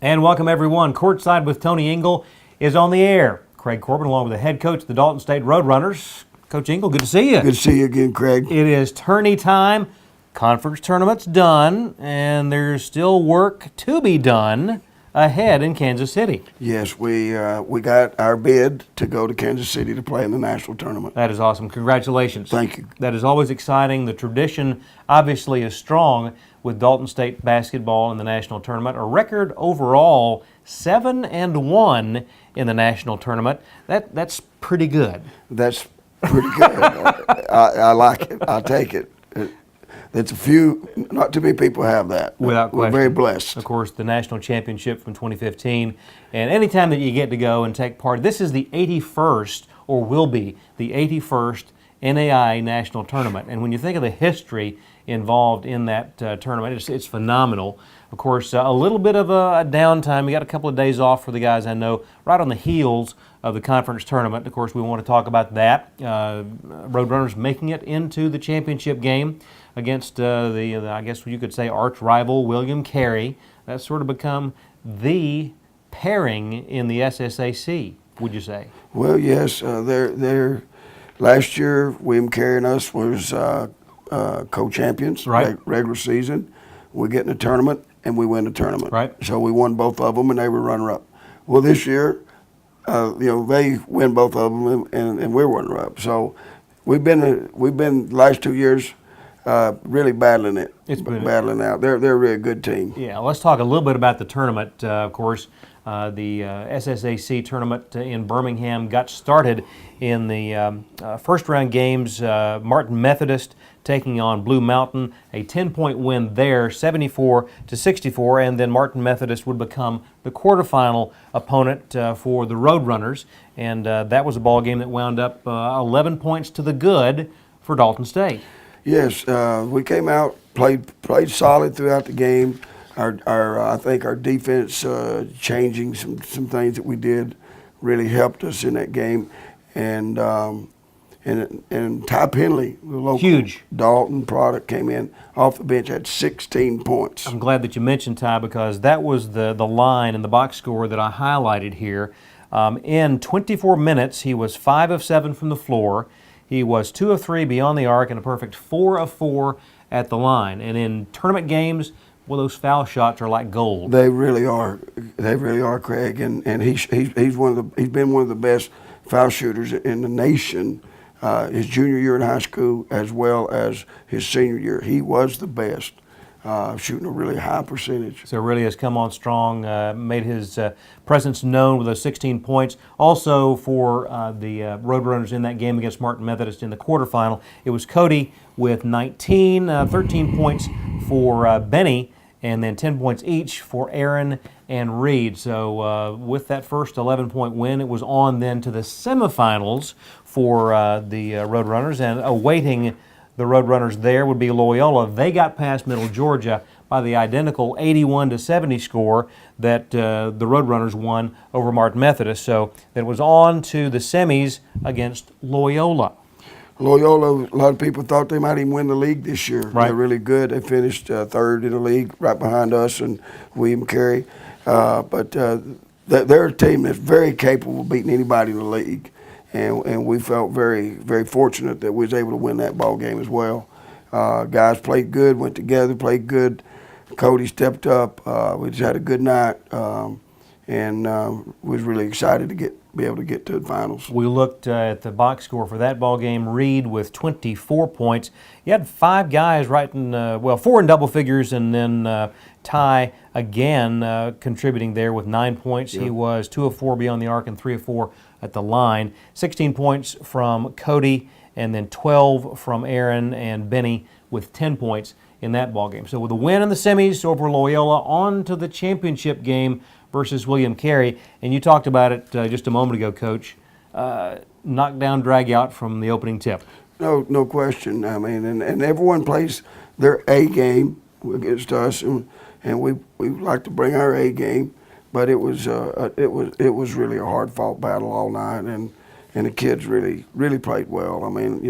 And welcome everyone. Courtside with Tony Ingle is on the air. Craig Corbin along with the head coach of the Dalton State Roadrunners. Coach Ingle, good to see you. Good to see you again, Craig. It is tourney time. Conference tournament's done, and there's still work to be done ahead in Kansas City. Yes, we got our bid to go to Kansas City to play in the national tournament. That is awesome. Congratulations. Thank you. That is always exciting. The tradition obviously is strong with Dalton State basketball in the national tournament. A record overall 7-1 in the national tournament. That's pretty good. That's pretty good. I like it. I'll take it. It's a few, not too many people have that. Without question. We're very blessed. Of course, the national championship from 2015. And anytime that you get to go and take part, this is the 81st, or will be the 81st NAIA National Tournament. And when you think of the history involved in that tournament, it's phenomenal. Of course, a little bit of a downtime. You got a couple of days off for the guys I know, right on the heels of the conference tournament. Of course, we want to talk about that. Roadrunners making it into the championship game against the I guess you could say, arch rival William Carey. That's sort of become the pairing in the SSAC, would you say? Well, yes. They're last year, William Carey and us was co-champions, right. Regular season. We get in the tournament, and we win the tournament. Right. So we won both of them, and they were runner-up. Well, this year, they win both of them, and we're runner-up. So we've been last 2 years really battling it. Battling out. They're a really good team. Yeah. Let's talk a little bit about the tournament. Of course, the SSAC tournament in Birmingham got started in the first round games. Martin Methodist taking on Blue Mountain, a 10-point win there, 74-64, and then Martin Methodist would become the quarterfinal opponent for the Roadrunners, and that was a ball game that wound up 11 points to the good for Dalton State. Yes, we came out, played solid throughout the game. I think our defense changing some things that we did really helped us in that game, and Ty Penley, the local huge Dalton product, came in off the bench, had 16 points. I'm glad that you mentioned Ty, because that was the line in the box score that I highlighted here. In 24 minutes, he was 5 of 7 from the floor. He was 2 of 3 beyond the arc and a perfect 4 of 4 at the line. And in tournament games, well, those foul shots are like gold. They really are. They really are, Craig. And he's been one of the best foul shooters in the nation. His junior year in high school, as well as his senior year, he was the best, shooting a really high percentage. So really has come on strong, made his presence known with those 16 points. Also for the Roadrunners in that game against Martin Methodist in the quarterfinal, it was Cody with 19, 13 points for Benny, and then 10 points each for Aaron and Reed. So with that first 11-point win, it was on then to the semifinals for the Roadrunners, and awaiting the Roadrunners there would be Loyola. They got past Middle Georgia by the identical 81-70 score that the Roadrunners won over Martin Methodist. So it was on to the semis against Loyola. Loyola, a lot of people thought they might even win the league this year. Right. They're really good. They finished third in the league, right behind us and William Carey. But they're a team that's very capable of beating anybody in the league. And we felt very, very fortunate that we was able to win that ball game as well. Guys played good, went together, played good. Cody stepped up. We just had a good night, and was really excited to be able to get to the finals. We looked at the box score for that ball game. Reed with 24 points. You had 5 guys right in, 4 in double figures, and then Ty again contributing there with 9 points. Yep. He was 2 of 4 beyond the arc and 3 of 4 at the line. 16 points from Cody, and then 12 from Aaron and Benny with 10 points in that ball game. So with a win in the semis over Loyola, on to the championship game versus William Carey. And you talked about it just a moment ago, Coach. Knockdown, drag out from the opening tip. No question. I mean, and everyone plays their A game against us, and we like to bring our A game. But it was really a hard fought battle all night, and the kids really played well. I mean,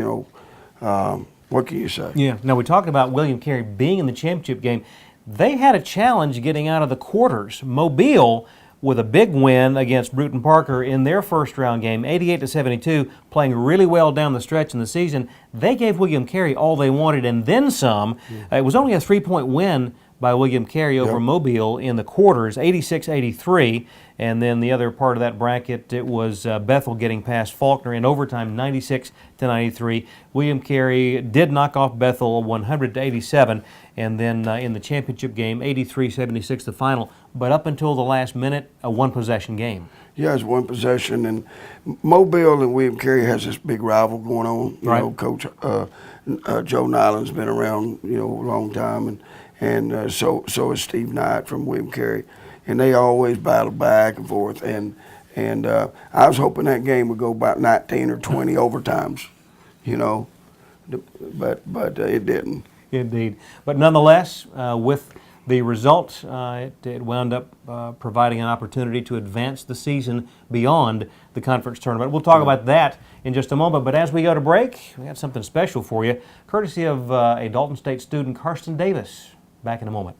what can you say? Yeah. Now we talked about William Carey being in the championship game. they had a challenge getting out of the quarters. Mobile, with a big win against Bruton Parker in their first round game, 88-72, playing really well down the stretch in the season. They gave William Carey all they wanted and then some. It was only a 3-point win by William Carey over Mobile in the quarters, 86-83. And then the other part of that bracket, it was Bethel getting past Faulkner in overtime, 96-93. William Carey did knock off Bethel 100-87, and then in the championship game, 83-76 the final. But up until the last minute, a one-possession game. Yeah, it's one possession, and Mobile and William Carey has this big rival going on. You know, Coach Joe Nyland's been around, a long time, and so is Steve Knight from William Carey, and they always battle back and forth. And I was hoping that game would go about 19 or 20 overtimes, but it didn't. Indeed, but nonetheless, with the result, it wound up providing an opportunity to advance the season beyond the conference tournament. We'll talk about that in just a moment, but as we go to break, we got something special for you, courtesy of a Dalton State student, Karsten Davis. Back in a moment.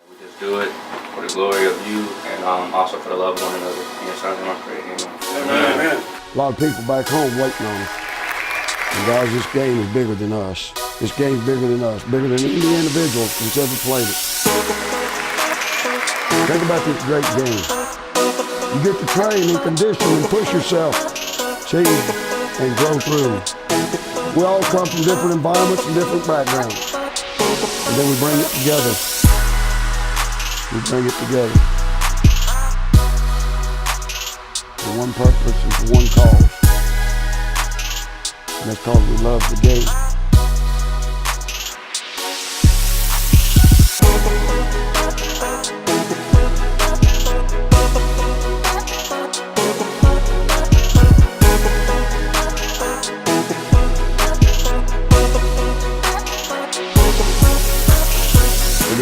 We just do it for the glory of you and also for the love of one another. In your son's name I pray. Amen. Amen. A lot of people back home waiting on us. And guys, this game is bigger than us. This game's bigger than us, bigger than any individual that's ever played it. Think about this great game. You get to train and condition and push yourself, see, and grow through. We all come from different environments and different backgrounds. And then we bring it together. For one purpose and for one cause. And that's because we love the game.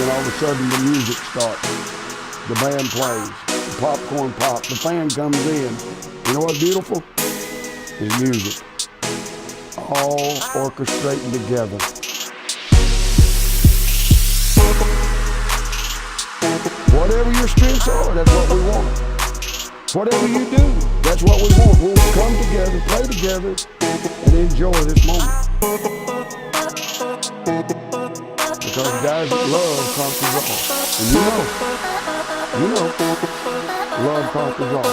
All of a sudden the music starts, the band plays, the popcorn pops, the fan comes in. You know what's beautiful? Is music. All orchestrating together. Whatever your spirits are, that's what we want. Whatever you do, that's what we want. We'll come together, play together, and enjoy this moment. Because guys, love conquers all. And love conquers all.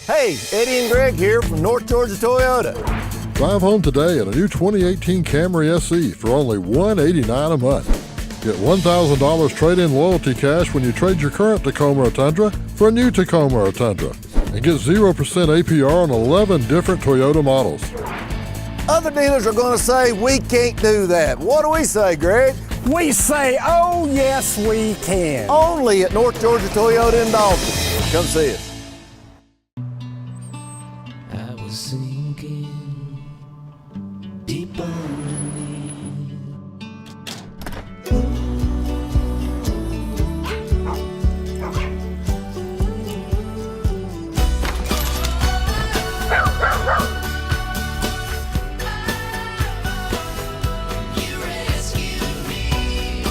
Hey, Eddie and Greg here from North Georgia Toyota. Drive home today in a new 2018 Camry SE for only $189 a month. Get $1,000 trade-in loyalty cash when you trade your current Tacoma or Tundra for a new Tacoma or Tundra. And get 0% APR on 11 different Toyota models. Other dealers are going to say we can't do that. What do we say, Greg? We say, oh yes we can. Only at North Georgia Toyota in Dalton. Come see us. Sinking deep underneath. You rescued me.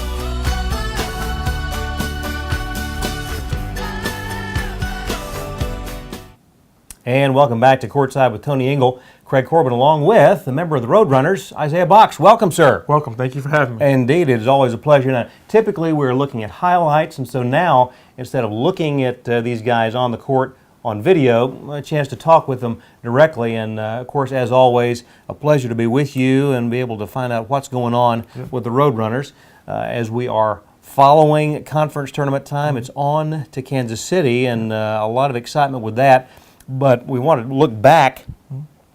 And welcome back to Courtside with Tony Ingle. Craig Corbin along with a member of the Roadrunners, Isaiah Box. Welcome, sir. Welcome. Thank you for having me. Indeed, it is always a pleasure. Now, typically we're looking at highlights, and so now instead of looking at these guys on the court, on video, a chance to talk with them directly. And of course, as always, a pleasure to be with you and be able to find out what's going on with the Roadrunners as we are following conference tournament time. It's on to Kansas City, and a lot of excitement with that. But we wanted to look back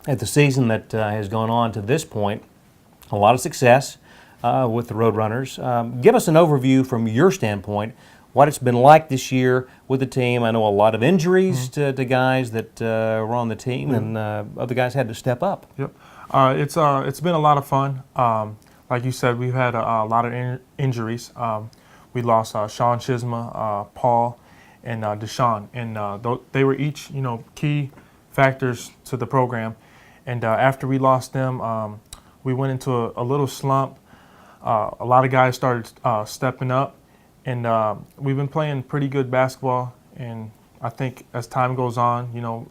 at the season that has gone on to this point. A lot of success with the Roadrunners. Give us an overview from your standpoint, what it's been like this year with the team. I know a lot of injuries to guys that were on the team, and other guys had to step up. Yep. It's been a lot of fun. Like you said, we've had a lot of injuries. We lost Sean Chisma, Paul, and Deshaun, and they were each, key factors to the program. And after we lost them, we went into a little slump. A lot of guys started stepping up, and we've been playing pretty good basketball. And I think as time goes on,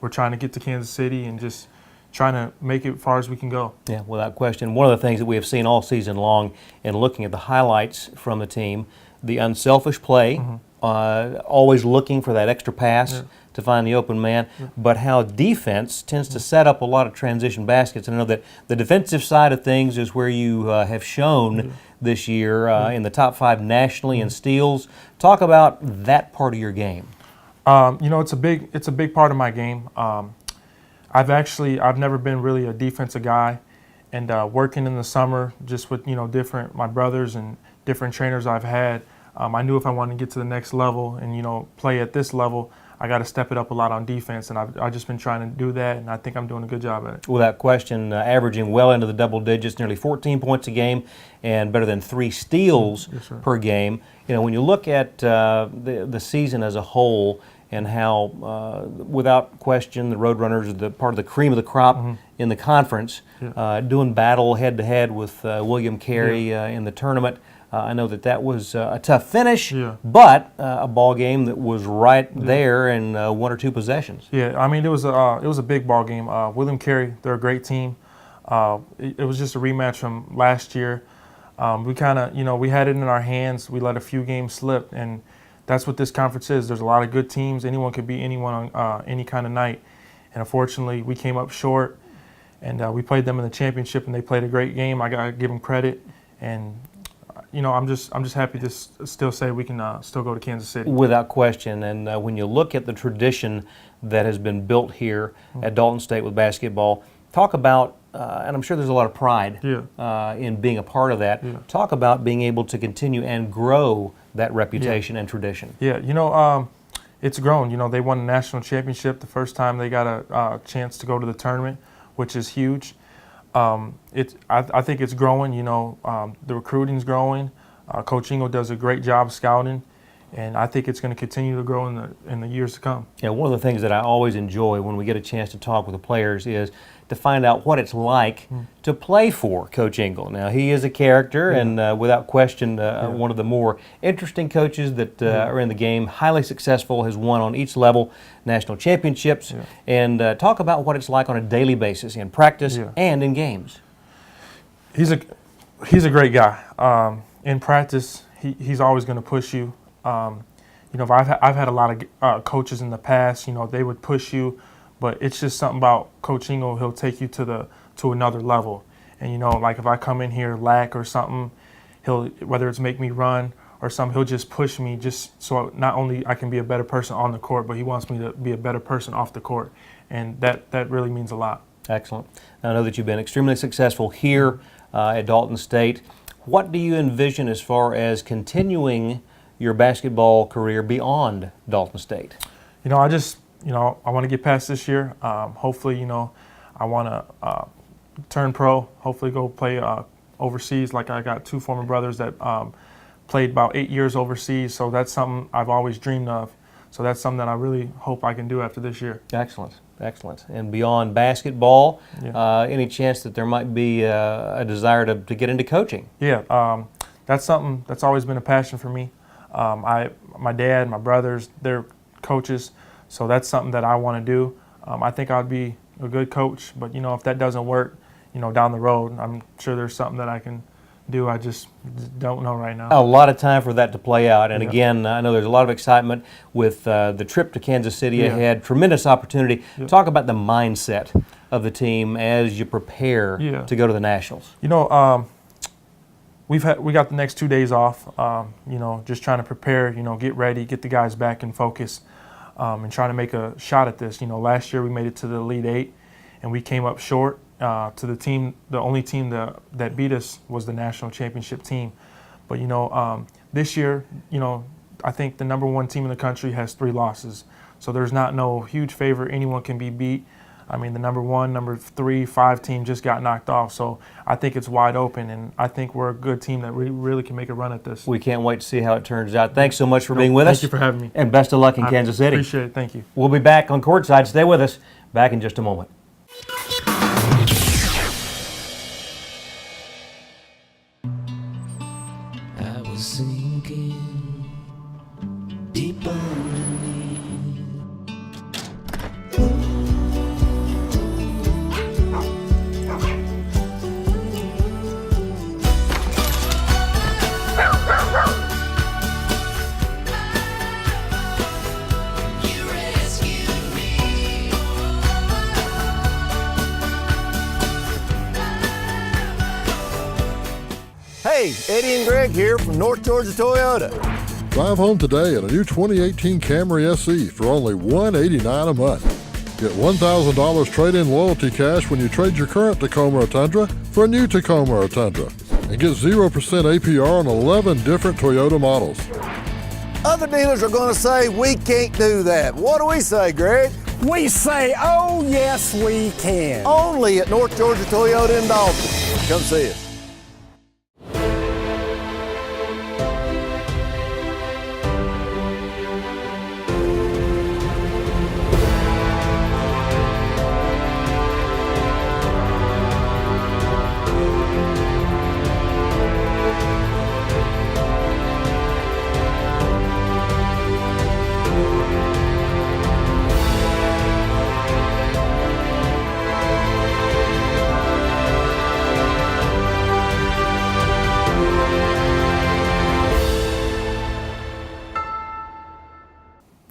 we're trying to get to Kansas City and just trying to make it as far as we can go. Yeah, without question. One of the things that we have seen all season long in looking at the highlights from the team, the unselfish play, always looking for that extra pass to find the open man, but how defense tends to set up a lot of transition baskets. And I know that the defensive side of things is where you have shown this year in the top 5 nationally in steals. Talk about that part of your game. It's a big part of my game. I've never been really a defensive guy, and working in the summer just with my brothers and different trainers I've had, I knew if I wanted to get to the next level and play at this level, I got to step it up a lot on defense, and I've just been trying to do that, and I think I'm doing a good job at it. Without question, averaging well into the double digits, nearly 14 points a game, and better than 3 steals per game. When you look at the season as a whole, and how, without question, the Roadrunners are part of the cream of the crop in the conference, doing battle head-to-head with William Carey in the tournament. I know that was a tough finish, but a ball game that was right there in 1 or 2 possessions. Yeah, I mean, it was a big ball game. William Carey, they're a great team. It was just a rematch from last year. We kind of, we had it in our hands. We let a few games slip, and that's what this conference is. There's a lot of good teams. Anyone could beat anyone on any kind of night. And unfortunately, we came up short, and we played them in the championship, and they played a great game. I got to give them credit. And I'm just happy to still say we can still go to Kansas City. Without question. And when you look at the tradition that has been built here at Dalton State with basketball, talk about, and I'm sure there's a lot of pride in being a part of that. Talk about being able to continue and grow that reputation and tradition. Yeah, it's grown. They won the national championship the first time they got a chance to go to the tournament, which is huge. I think it's growing. The recruiting's growing. Coach Ingle does a great job scouting, and I think it's going to continue to grow in the years to come. Yeah, one of the things that I always enjoy when we get a chance to talk with the players is to find out what it's like to play for Coach Ingle. Now, he is a character, and without question, one of the more interesting coaches that are in the game, highly successful, has won on each level national championships, and talk about what it's like on a daily basis in practice and in games. He's a great guy. In practice, he's always going to push you. I've had a lot of coaches in the past. They would push you, but it's just something about Coach Ingle. He'll take you to another level. And like if I come in here lack or something, whether it's make me run or something, he'll just push me just so not only I can be a better person on the court, but he wants me to be a better person off the court, and that really means a lot. Excellent. I know that you've been extremely successful here at Dalton State. What do you envision as far as continuing your basketball career beyond Dalton State? I want to get past this year. Hopefully, I want to turn pro, hopefully go play overseas. Like I got 2 former brothers that played about 8 years overseas, so that's something I've always dreamed of. So that's something that I really hope I can do after this year. Excellent, excellent. And beyond basketball, any chance that there might be a desire to get into coaching? Yeah, that's something that's always been a passion for me. My dad, my brothers, they're coaches, so that's something that I want to do. I think I'd be a good coach, but if that doesn't work, down the road, I'm sure there's something that I can do. I just don't know right now. A lot of time for that to play out. And Yeah. again, I know there's a lot of excitement with the trip to Kansas City Yeah. ahead. Tremendous opportunity. Yeah. Talk about the mindset of the team as you prepare Yeah. to go to the Nationals. You know, we got the next 2 days off. You know, just trying to prepare. You know, get ready, get the guys back in focus, and trying to make a shot at this. You know, last year we made it to the Elite Eight, and we came up short to the team. The only team that beat us was the national championship team. But you know, this year, you know, I think the #1 team in the country has 3 losses. So there's not no huge favorite. Anyone can be beat. I mean, the #1, #3, 5 team just got knocked off. So I think it's wide open, and I think we're a good team that really can make a run at this. We can't wait to see how it turns out. Thanks so much for being with us. Thank you for having me. And best of luck in I Kansas City. Appreciate it. Thank you. We'll be back on Courtside. Stay with us. Back in just a moment. I was sinking deep underneath. You rescued me. Hey, Eddie and Greg here from North Georgia Toyota. Drive home today in a new 2018 Camry SE for only $189 a month. Get $1,000 trade-in loyalty cash when you trade your current Tacoma or Tundra for a new Tacoma or Tundra. And get 0% APR on 11 different Toyota models. Other dealers are going to say we can't do that. What do we say, Greg? We say, oh, yes, we can. Only at North Georgia Toyota in Dalton. Come see us.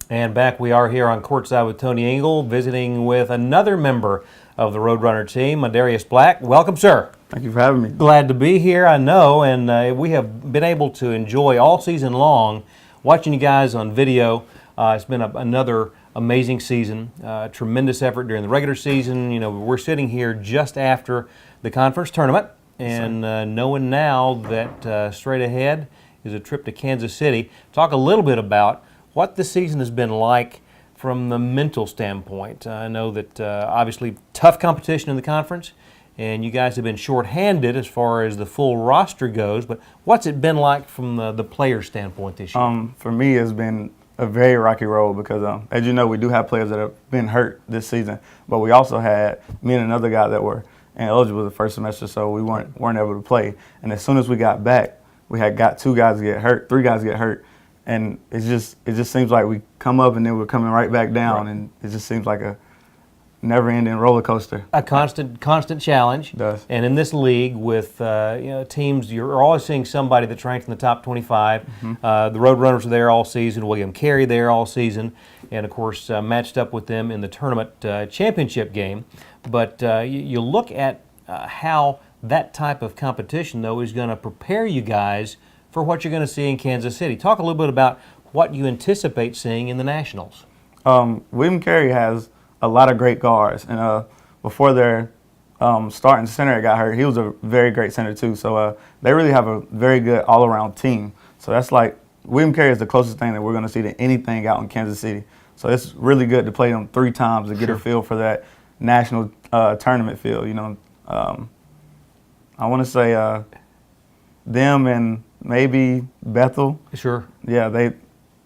And back we are here on Courtside with Tony Ingle, visiting with another member of the Roadrunner team, Mon'Darius Black. Welcome, sir. Thank you for having me. Glad to be here, I know, and we have been able to enjoy all season long watching you guys on video. It's been another amazing season, tremendous effort during the regular season. You know, we're sitting here just after the conference tournament, and knowing now that straight ahead is a trip to Kansas City. Talk a little bit about what the season has been like from the mental standpoint. I know that obviously tough competition in the conference, and you guys have been shorthanded as far as the full roster goes, but what's it been like from the player standpoint this year? For me, it's been a very rocky road because, as you know, we do have players that have been hurt this season, but we also had me and another guy that were ineligible the first semester, so we weren't able to play. And as soon as we got back, we had got 2 guys get hurt, 3 guys get hurt. And it just seems like we come up and then we're coming right back down, and it just seems like a never-ending roller coaster. A constant challenge. It does. And in this league with teams, you're always seeing somebody that's ranked in the top 25. The Roadrunners are there all season. William Carey there all season, and of course matched up with them in the tournament championship game. But you look at how that type of competition, though, is going to prepare you guys for what you're going to see in Kansas City. Talk a little bit about what you anticipate seeing in the Nationals. William Carey has a lot of great guards, and before their starting center got hurt, he was a very great center too. So they really have a very good all-around team. So that's like William Carey is the closest thing that we're going to see to anything out in Kansas City. So it's really good to play them 3 times to get a feel for that national tournament feel. You know, I want to say them and maybe Bethel. Sure. Yeah, they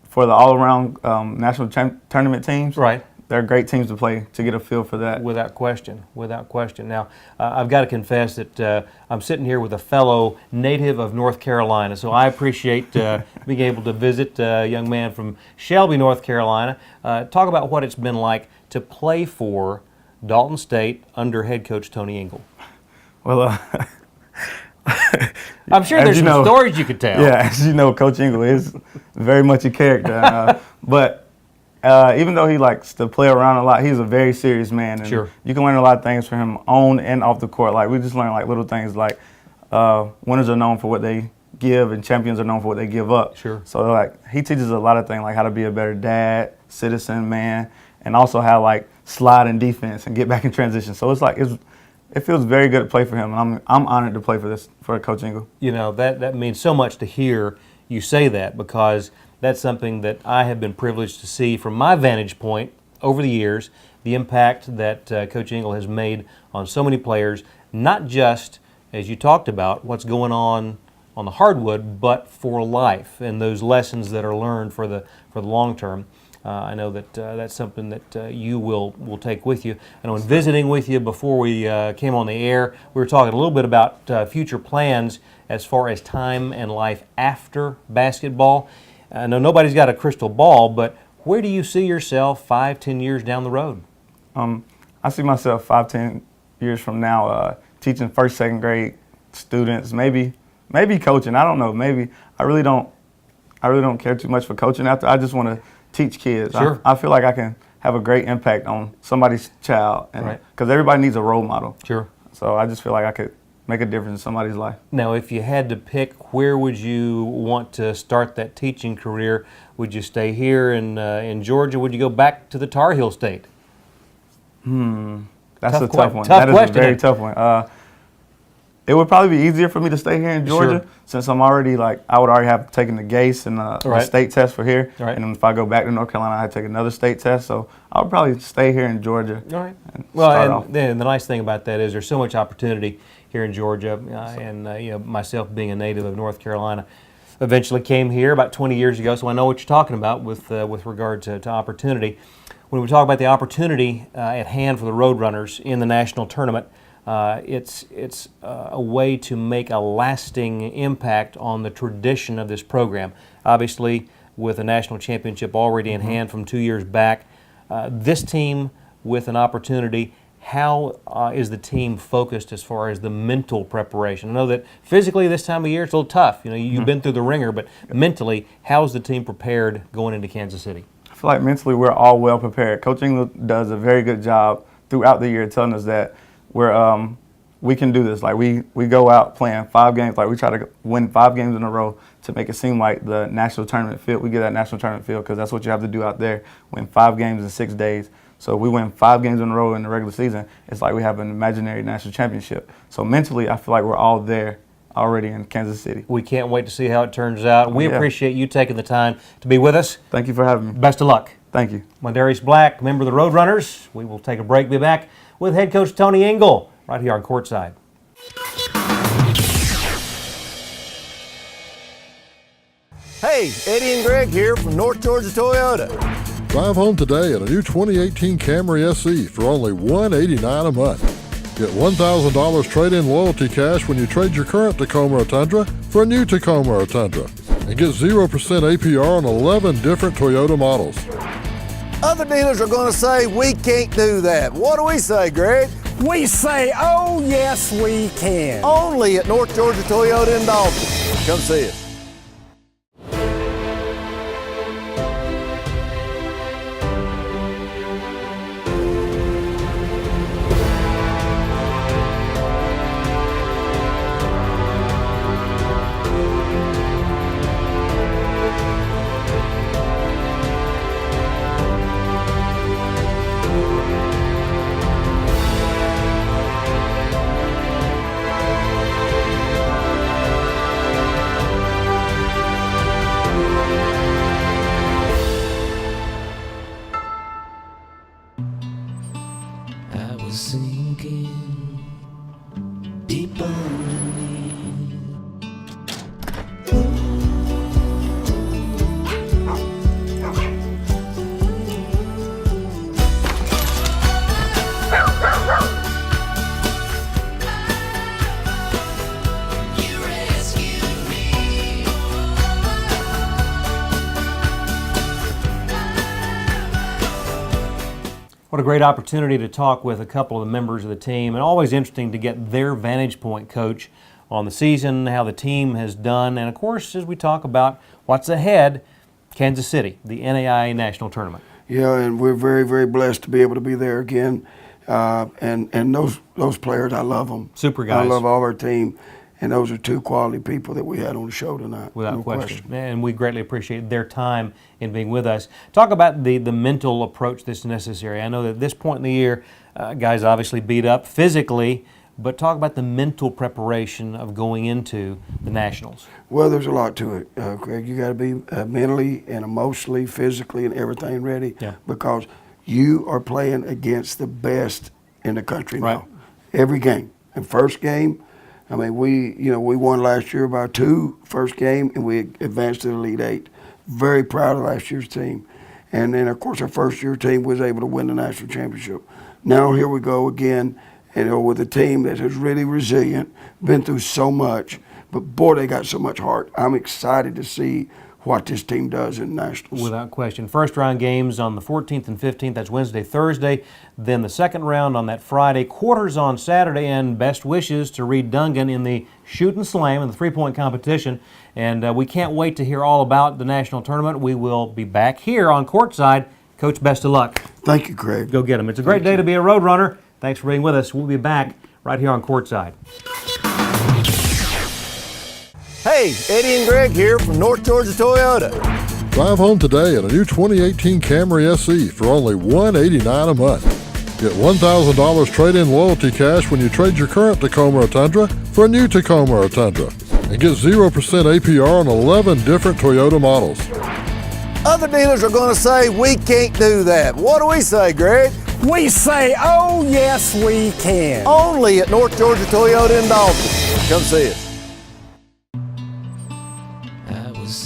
for the all-around national tournament teams. Right. They're great teams to play to get a feel for that. Without question, without question. Now, I've got to confess that I'm sitting here with a fellow native of North Carolina, so I appreciate being able to visit a young man from Shelby, North Carolina. Talk about what it's been like to play for Dalton State under head coach Tony Ingle. Well, I'm sure As there's you some know- stories you could tell. Yeah, as you know, Coach Ingle is very much a character. But even though he likes to play around a lot, he's a very serious man. And Sure. you can learn a lot of things from him on and off the court. Like, we just learn like little things like winners are known for what they give and champions are known for what they give up. Sure. So like he teaches a lot of things like how to be a better dad, citizen, man, and also how like slide in defense and get back in transition. So it's like it feels very good to play for him, and I'm honored to play for Coach Ingle. You know, that means so much to hear you say that, because that's something that I have been privileged to see from my vantage point over the years, the impact that Coach Ingle has made on so many players, not just, as you talked about, what's going on the hardwood, but for life and those lessons that are learned for the long term. I know that that's something that you will take with you. I know in visiting with you before we came on the air, we were talking a little bit about future plans as far as time and life after basketball. I know nobody's got a crystal ball, but where do you see yourself 5-10 years down the road? I see myself 5-10 years from now teaching first, second grade students, maybe coaching. I don't know. Maybe I really don't care too much for coaching. After I just want to teach kids. Sure. I feel like I can have a great impact on somebody's child, and Right. because everybody needs a role model. Sure. So I just feel like I could make a difference in somebody's life. Now, if you had to pick, where would you want to start that teaching career? Would you stay here in Georgia? Would you go back to the Tar Heel State? That's Tough a tough one. tough That is question, a very isn't it? tough one. It would probably be easier for me to stay here in Georgia, Sure. since I'm already I would already have taken the GACE and the Right. state test for here. Right. And then if I go back to North Carolina, I had to take another state test. So I would probably stay here in Georgia. All right. And Well, start and off. the nice thing about that is there's so much opportunity here in Georgia, and you know, myself being a native of North Carolina, eventually came here about 20 years ago, so I know what you're talking about with regard to opportunity. When we talk about the opportunity at hand for the Roadrunners in the national tournament, it's a way to make a lasting impact on the tradition of this program. Obviously, with a national championship already in hand from 2 years back, this team with an opportunity, how is the team focused as far as the mental preparation? I know that physically this time of year it's a little tough. You know, you've been through the ringer, but mentally, how is the team prepared going into Kansas City? I feel like mentally we're all well prepared. Coach Ingle does a very good job throughout the year telling us that we can do this. Like we go out playing 5 games. Like we try to win 5 games in a row to make it seem like the national tournament field. We get that national tournament field because that's what you have to do out there. Win 5 games in 6 days. So if we win 5 games in a row in the regular season, it's like we have an imaginary national championship. So mentally, I feel like we're all there already in Kansas City. We can't wait to see how it turns out. We Yeah. appreciate you taking the time to be with us. Thank you for having me. Best of luck. Thank you. Mon'Darius Black, member of the Roadrunners. We will take a break. Be back with head coach Tony Ingle right here on Courtside. Hey, Eddie and Greg here from North Georgia Toyota. Drive home today in a new 2018 Camry SE for only $189 a month. Get $1,000 trade-in loyalty cash when you trade your current Tacoma or Tundra for a new Tacoma or Tundra. And get 0% APR on 11 different Toyota models. Other dealers are going to say we can't do that. What do we say, Greg? We say, oh, yes, we can. Only at North Georgia Toyota in Dalton. Come see us. I was sinking deep underneath. You rescued me. What a great opportunity to talk with a couple of the members of the team, and always interesting to get their vantage point, Coach, on the season, how the team has done, and of course, as we talk about what's ahead, Kansas City, the NAIA National Tournament. Yeah, and we're very, very blessed to be able to be there again. And those players, I love them. Super guys. I love all our team. And those are two quality people that we had on the show tonight. Without no question. And we greatly appreciate their time in being with us. Talk about the mental approach that's necessary. I know that at this point in the year, guys obviously beat up physically, but talk about the mental preparation of going into the Nationals. Well, there's a lot to it, Craig. You got to be mentally and emotionally, physically, and everything ready. Yeah. Because you are playing against the best in the country Right. now. Every game. And first game, I mean, we won last year by 2 first game, and we advanced to the Elite Eight. Very proud of last year's team. And then, of course, our first year team was able to win the national championship. Now here we go again, with a team that is really resilient, been through so much, but boy, they got so much heart. I'm excited to see what this team does in nationals. Without question. First round games on the 14th and 15th. That's Wednesday, Thursday. Then the second round on that Friday. Quarters on Saturday. And best wishes to Reed Dungan in the shoot and slam in the three-point competition. And we can't wait to hear all about the national tournament. We will be back here on Courtside. Coach, best of luck. Thank you, Craig. Go get them. It's a great day to be a road runner. Thanks for being with us. We'll be back right here on Courtside. Hey, Eddie and Greg here from North Georgia Toyota. Drive home today in a new 2018 Camry SE for only $189 a month. Get $1,000 trade-in loyalty cash when you trade your current Tacoma or Tundra for a new Tacoma or Tundra. And get 0% APR on 11 different Toyota models. Other dealers are going to say we can't do that. What do we say, Greg? We say, oh, yes, we can. Only at North Georgia Toyota in Dalton. Come see us. I was